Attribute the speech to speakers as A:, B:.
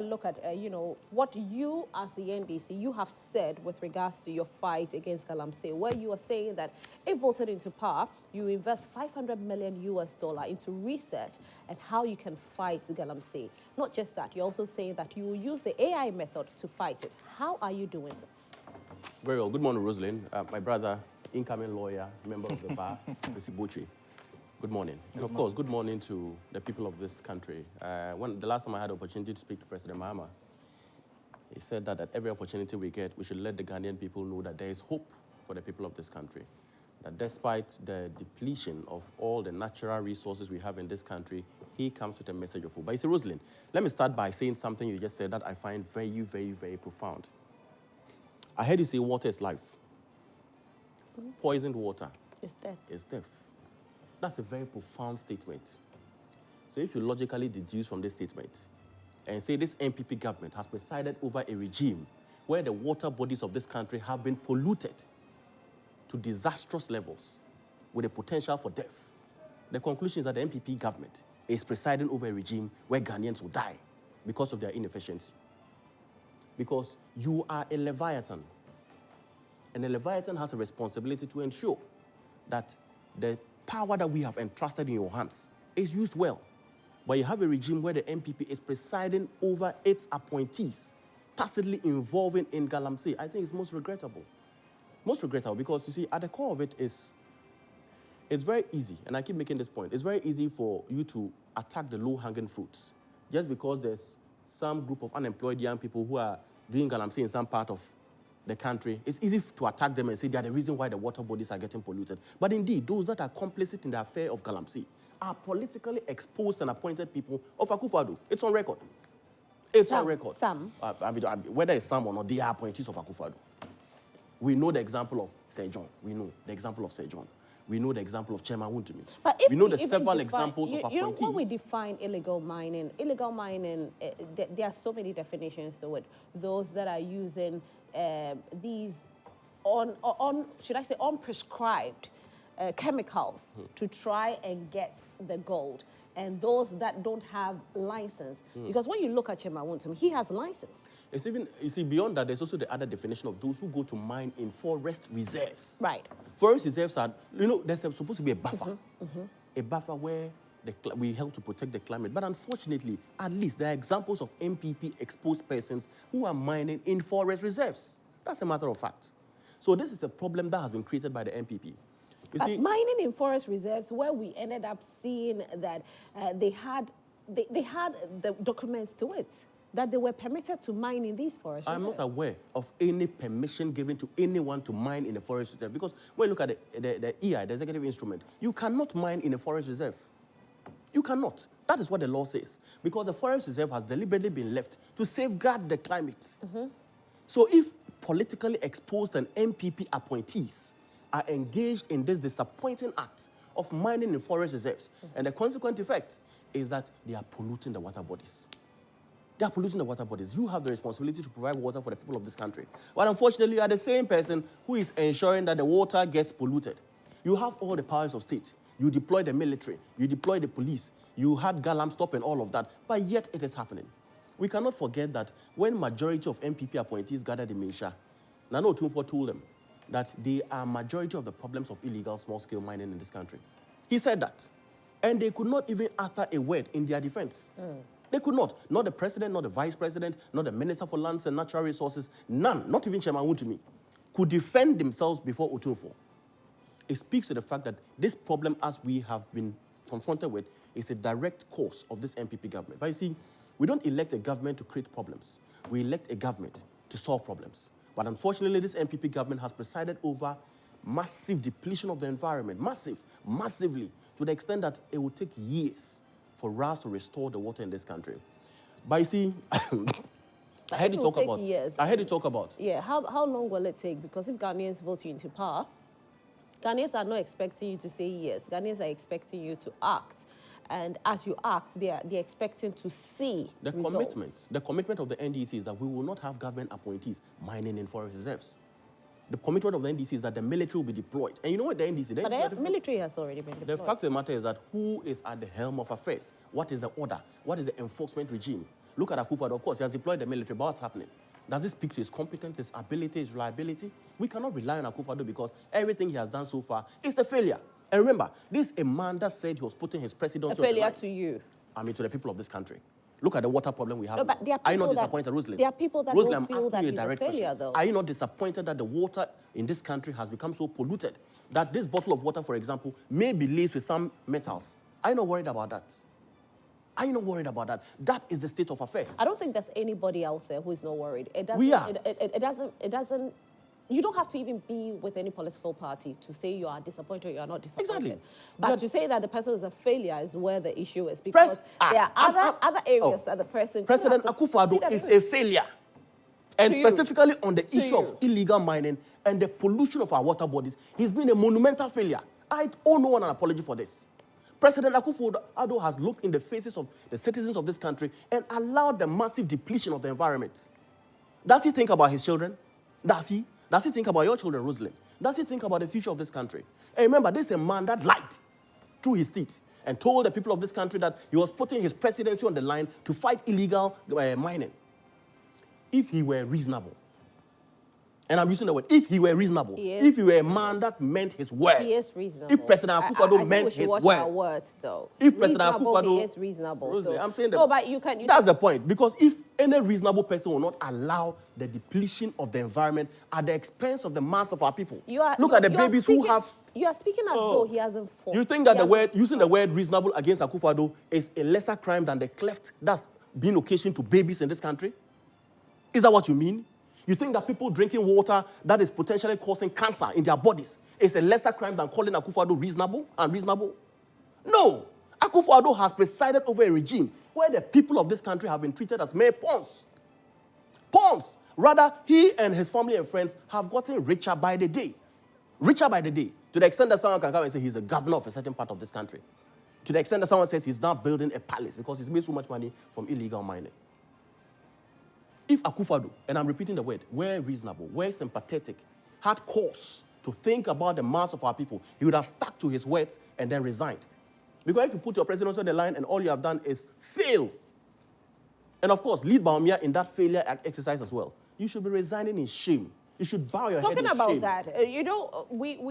A: look at, what you as the NDC, you have said with regards to your fight against Galamsey, where you are saying that if voted into power, you invest 500 million US dollar into research and how you can fight Galamsey. Not just that, you're also saying that you will use the AI method to fight it. How are you doing this?
B: Very well. Good morning, Rosalind. My brother, incoming lawyer, member of the bar, Mr. Buchi. Good morning. And of course, good morning to the people of this country. When the last time I had the opportunity to speak to President Mahama, he said that at every opportunity we get, we should let the Ghanaian people know that there is hope for the people of this country. That despite the depletion of all the natural resources we have in this country, he comes with a message of hope. But you see, Rosalind, let me start by saying something you just said that I find very, very, very profound. I heard you say water is life. Poisoned water
A: is death.
B: Is death. That's a very profound statement. So if you logically deduce from this statement and say this NPP government has presided over a regime where the water bodies of this country have been polluted to disastrous levels with a potential for death, the conclusion is that the NPP government is presiding over a regime where Ghanaians will die because of their inefficiency. Because you are a Leviathan. And a Leviathan has a responsibility to ensure that the power that we have entrusted in your hands is used well. But you have a regime where the NPP is presiding over its appointees, tacitly involving in Galamsey. I think it's most regrettable. Most regrettable because, you see, at the core of it is, it's very easy, and I keep making this point, it's very easy for you to attack the low-hanging fruits just because there's some group of unemployed young people who are doing Galamsey in some part of the country. It's easy to attack them and say they are the reason why the water bodies are getting polluted. But indeed, those that are complicit in the affair of Galamsey are politically exposed and appointed people of Akufo-Addo. It's on record. It's on record.
A: Some.
B: Whether it's some or not, they are appointees of Akufo-Addo. We know the example of Sir John. We know the example of Sir John. We know the example of Chairman Wuntumi.
A: But
B: we know the several examples of appointees.
A: You know, when we define illegal mining, there are so many definitions to it. Those that are using these should I say, unprescribed chemicals to try and get the gold, and those that don't have license. Because when you look at Chairman Wuntumi, he has a license.
B: It's even, you see, beyond that, there's also the other definition of those who go to mine in forest reserves.
A: Right.
B: Forest reserves are, there's supposed to be a buffer. A buffer where we help to protect the climate. But unfortunately, at least there are examples of NPP exposed persons who are mining in forest reserves. That's a matter of fact. So this is a problem that has been created by the NPP. You see,
A: mining in forest reserves, where we ended up seeing that they had the documents to it, that they were permitted to mine in these forests.
B: I'm not aware of any permission given to anyone to mine in a forest reserve, because when you look at the EI, the executive instrument, you cannot mine in a forest reserve. You cannot. That is what the law says, because the forest reserve has deliberately been left to safeguard the climate. So if politically exposed and NPP appointees are engaged in this disappointing act of mining in forest reserves, and the consequent effect is that they are polluting the water bodies. They are polluting the water bodies. You have the responsibility to provide water for the people of this country. But unfortunately, you are the same person who is ensuring that the water gets polluted. You have all the powers of state. You deploy the military. You deploy the police. You had Galam stop and all of that. But yet it is happening. We cannot forget that when majority of NPP appointees gathered in Misha, Nana Otumfuo told them that they are majority of the problems of illegal small-scale mining in this country. He said that. And they could not even utter a word in their defense. They could not. Not the president, not the vice president, not the minister for lands and natural resources, none, not even Chairman Wuntumi, could defend themselves before Otumfuo. It speaks to the fact that this problem, as we have been confronted with, is a direct cause of this NPP government. But you see, we don't elect a government to create problems. We elect a government to solve problems. But unfortunately, this NPP government has presided over massive depletion of the environment, massively, to the extent that it will take years for us to restore the water in this country. But you see, I heard you talk about.
A: Years.
B: I heard you talk about.
A: Yeah, how long will it take? Because if Ghanaians vote you into power, Ghanaians are not expecting you to say yes. Ghanaians are expecting you to act. And as you act, they're expecting to see
B: the
A: results.
B: commitment. The commitment of the NDC is that we will not have government appointees mining in forest reserves. The commitment of the NDC is that the military will be deployed. And you know what the NDC...
A: But the military has already been deployed.
B: The fact of the matter is that who is at the helm of affairs? What is the order? What is the enforcement regime? Look at Akufo-Addo. Of course, he has deployed the military, but what's happening? Does it speak to his competence, his ability, his reliability? We cannot rely on Akufo-Addo because everything he has done so far is a failure. And remember, this is a man that said he was putting his presidency
A: on the line. A failure to you?
B: I mean, to the people of this country. Look at the water problem we have.
A: No, but there are
B: are you not disappointed, Roslyn?
A: There are people that
B: Roslyn,
A: don't feel that he's a failure, though.
B: Are you not disappointed that the water in this country has become so polluted that this bottle of water, for example, may be laced with some metals? Are you not worried about that? Are you not worried about that? That is the state of affairs.
A: I don't think there's anybody out there who is not worried.
B: We are.
A: It doesn't. You don't have to even be with any political party to say you are disappointed or you are not disappointed.
B: Exactly.
A: But to say that the person is a failure is where the issue is, because there are other areas that the President
B: Akufo-Addo is a failure. And specifically on the issue of illegal mining and the pollution of our water bodies, he's been a monumental failure. I owe no one an apology for this. President Akufo-Addo has looked in the faces of the citizens of this country and allowed the massive depletion of the environment. Does he think about his children? Does he? Does he think about your children, Rosalind? Does he think about the future of this country? And remember, this is a man that lied through his teeth and told the people of this country that he was putting his presidency on the line to fight illegal mining. If he were reasonable, and I'm using the word, if he were reasonable, if he were a man that meant his words.
A: He is reasonable.
B: If President Akufo-Addo meant his words.
A: Though.
B: If President Akufo-Addo...
A: He is reasonable.
B: Rosalie, I'm saying that...
A: No, but
B: that's the point. Because if any reasonable person will not allow the depletion of the environment at the expense of the mass of our people. Look at the babies who have...
A: You are speaking as though he hasn't fought.
B: You think that using the word reasonable against Akufo-Addo is a lesser crime than the cleft that's been occasioned to babies in this country? Is that what you mean? You think that people drinking water that is potentially causing cancer in their bodies is a lesser crime than calling Akufo-Addo reasonable and unreasonable? No. Akufo-Addo has presided over a regime where the people of this country have been treated as mere pawns. Pawns. Rather, he and his family and friends have gotten richer by the day. Richer by the day. To the extent that someone can come and say he's a governor of a certain part of this country. To the extent that someone says he's now building a palace because he's made so much money from illegal mining. If Akufo-Addo, and I'm repeating the word, were reasonable, were sympathetic, had cause to think about the mass of our people, he would have stuck to his words and then resigned. Because if you put your presidency on the line and all you have done is fail, and of course, lead Baumia in that failure exercise as well, you should be resigning in shame. You should bow your head in shame.
A: Talking about that, you know, we